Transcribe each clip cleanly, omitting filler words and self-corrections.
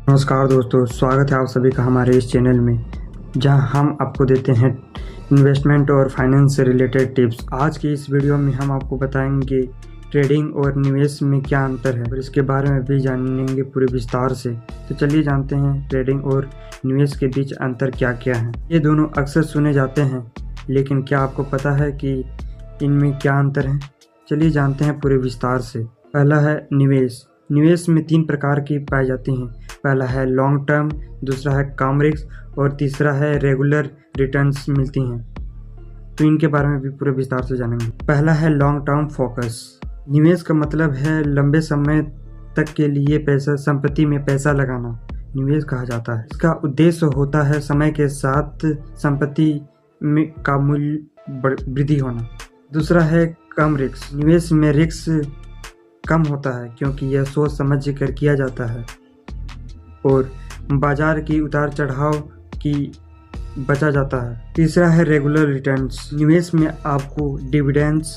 नमस्कार दोस्तों, स्वागत है आप सभी का हमारे इस चैनल में, जहां हम आपको देते हैं इन्वेस्टमेंट और फाइनेंस से रिलेटेड टिप्स। आज की इस वीडियो में हम आपको बताएंगे ट्रेडिंग और निवेश में क्या अंतर है और इसके बारे में भी जानेंगे पूरे विस्तार से। तो चलिए जानते हैं ट्रेडिंग और निवेश के बीच अंतर क्या क्या है। ये दोनों अक्सर सुने जाते हैं, लेकिन क्या आपको पता है कि इनमें क्या अंतर है? चलिए जानते हैं पूरे विस्तार से। पहला है निवेश। निवेश में 3 प्रकार की पाई जाती हैं। पहला है लॉन्ग टर्म, दूसरा है कम रिस्क और तीसरा है रेगुलर रिटर्न्स मिलती हैं। तो इनके बारे में भी पूरे विस्तार से जानेंगे। पहला है लॉन्ग टर्म फोकस। निवेश का मतलब है लंबे समय तक के लिए संपत्ति में पैसा लगाना निवेश कहा जाता है। इसका उद्देश्य होता है समय के साथ संपत्ति का मूल्य वृद्धि होना। दूसरा है कम रिस्क। निवेश में रिस्क कम होता है क्योंकि यह सोच समझ कर किया जाता है और बाजार की उतार चढ़ाव की बचा जाता है। तीसरा है रेगुलर रिटर्न्स। निवेश में आपको डिविडेंड्स,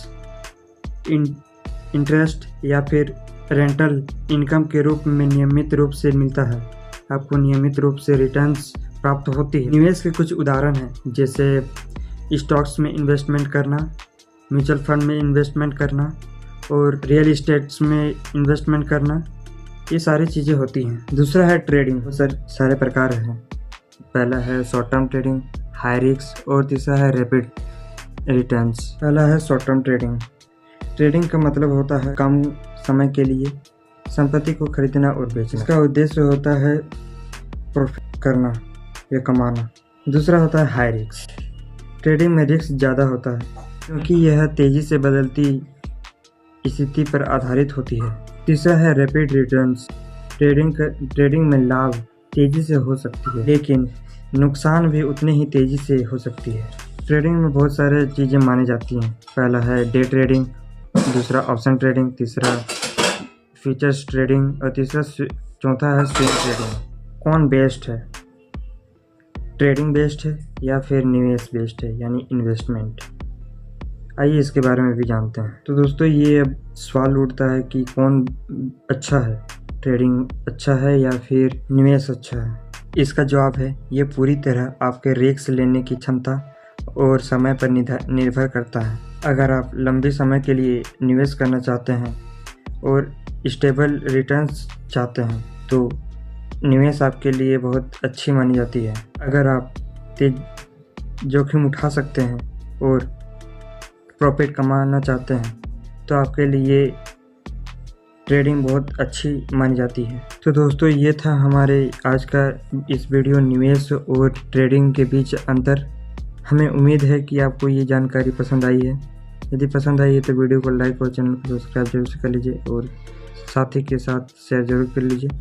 इंटरेस्ट या फिर रेंटल इनकम के रूप में नियमित रूप से मिलता है। आपको नियमित रूप से रिटर्न्स प्राप्त होती है। निवेश के कुछ उदाहरण हैं, जैसे स्टॉक्स में इन्वेस्टमेंट करना, म्यूचुअल फंड में इन्वेस्टमेंट करना और रियल इस्टेट्स में इन्वेस्टमेंट करना। ये सारी चीज़ें होती हैं। दूसरा है ट्रेडिंग। सारे प्रकार हैं। पहला है short term trading, high risk और तीसरा है रैपिड रिटर्न्स। पहला है शॉर्ट टर्म ट्रेडिंग। ट्रेडिंग का मतलब होता है कम समय के लिए संपत्ति को खरीदना और बेचना। इसका उद्देश्य होता है प्रॉफिट करना या कमाना। दूसरा होता है हाई रिस्क। ट्रेडिंग में रिस्क ज़्यादा होता है क्योंकि यह तेज़ी से बदलती स्थिति पर आधारित होती है। तीसरा है रैपिड रिटर्न्स। ट्रेडिंग में लाभ तेजी से हो सकती है, लेकिन नुकसान भी उतने ही तेजी से हो सकती है। ट्रेडिंग में बहुत सारे चीज़ें मानी जाती हैं। पहला है डे ट्रेडिंग, दूसरा ऑप्शन ट्रेडिंग, तीसरा फ्यूचर्स ट्रेडिंग और चौथा है स्विंग ट्रेडिंग। कौन बेस्ट है? ट्रेडिंग बेस्ट है या फिर निवेश बेस्ट है, यानी इन्वेस्टमेंट? आइए इसके बारे में भी जानते हैं। तो दोस्तों, ये अब सवाल उठता है कि कौन अच्छा है, ट्रेडिंग अच्छा है या फिर निवेश अच्छा है? इसका जवाब है, ये पूरी तरह आपके रिस्क लेने की क्षमता और समय पर निर्भर करता है। अगर आप लंबे समय के लिए निवेश करना चाहते हैं और स्टेबल रिटर्न्स चाहते हैं, तो निवेश आपके लिए बहुत अच्छी मानी जाती है। अगर आप तेज जोखिम उठा सकते हैं और प्रॉफिट कमाना चाहते हैं, तो आपके लिए ट्रेडिंग बहुत अच्छी मानी जाती है। तो दोस्तों, ये था हमारे आज का इस वीडियो निवेश और ट्रेडिंग के बीच अंतर। हमें उम्मीद है कि आपको ये जानकारी पसंद आई है। यदि पसंद आई है तो वीडियो को लाइक और चैनल को सब्सक्राइब जरूर से कर लीजिए और साथी के साथ शेयर जरूर कर लीजिए।